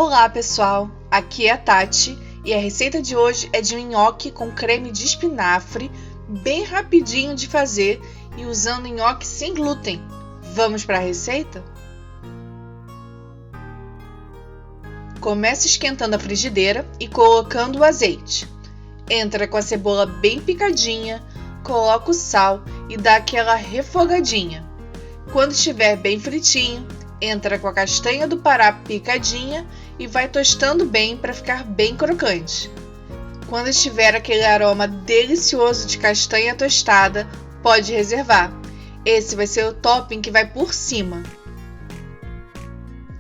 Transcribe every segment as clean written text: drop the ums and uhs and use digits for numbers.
Olá pessoal, aqui é a Tati e a receita de hoje é de um nhoque com creme de espinafre, bem rapidinho de fazer e usando nhoque sem glúten. Vamos para a receita? Comece esquentando a frigideira e colocando o azeite. Entra com a cebola bem picadinha, coloca o sal e dá aquela refogadinha. Quando estiver bem fritinho, entra com a castanha do Pará picadinha e vai tostando bem para ficar bem crocante. Quando estiver aquele aroma delicioso de castanha tostada, pode reservar. Esse vai ser o topping que vai por cima.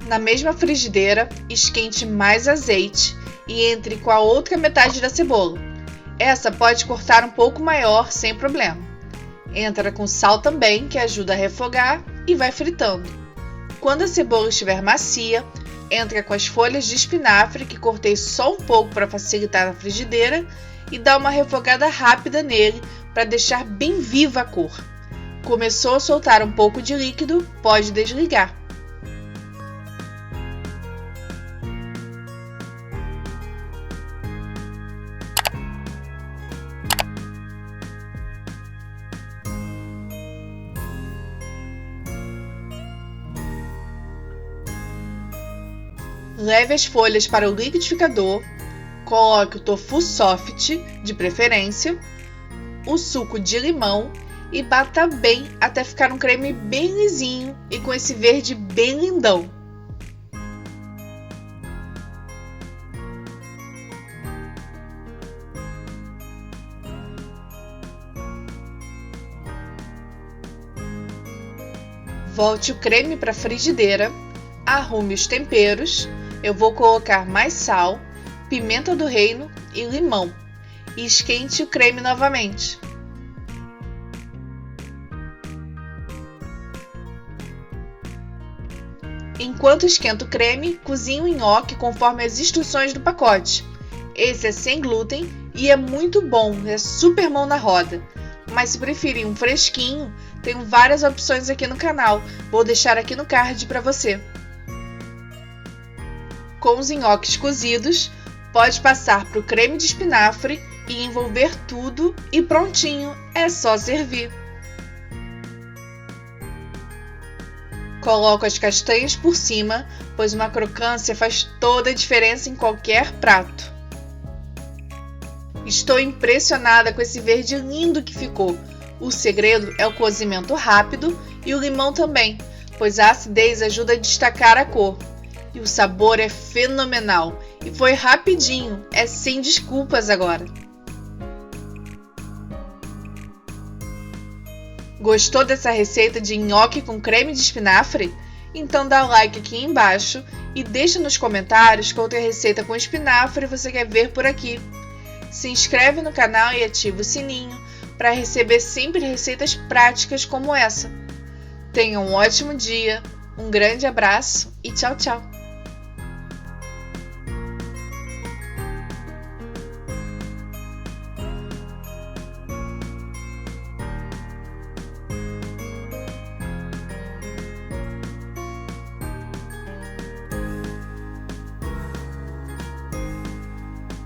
Na mesma frigideira, esquente mais azeite e entre com a outra metade da cebola. Essa pode cortar um pouco maior sem problema. Entra com sal também, que ajuda a refogar, e vai fritando. Quando a cebola estiver macia, entra com as folhas de espinafre, que cortei só um pouco para facilitar na frigideira, e dá uma refogada rápida nele para deixar bem viva a cor. Começou a soltar um pouco de líquido, pode desligar. Leve as folhas para o liquidificador, coloque o tofu soft, de preferência, o suco de limão e bata bem até ficar um creme bem lisinho e com esse verde bem lindão. Volte o creme para a frigideira, arrume os temperos. Eu vou colocar mais sal, pimenta do reino e limão e esquente o creme novamente. Enquanto esquenta o creme, cozinhe o nhoque conforme as instruções do pacote. Esse é sem glúten e é muito bom, é super mão na roda. Mas se preferir um fresquinho, tenho várias opções aqui no canal, vou deixar aqui no card para você. Com os nhoques cozidos, pode passar para o creme de espinafre e envolver tudo e prontinho, é só servir. Coloco as castanhas por cima, pois uma crocância faz toda a diferença em qualquer prato. Estou impressionada com esse verde lindo que ficou. O segredo é o cozimento rápido e o limão também, pois a acidez ajuda a destacar a cor. E o sabor é fenomenal. E foi rapidinho, é sem desculpas agora. Gostou dessa receita de nhoque com creme de espinafre? Então dá like aqui embaixo e deixa nos comentários qual outra receita com espinafre você quer ver por aqui. Se inscreve no canal e ativa o sininho para receber sempre receitas práticas como essa. Tenha um ótimo dia, um grande abraço e tchau, tchau!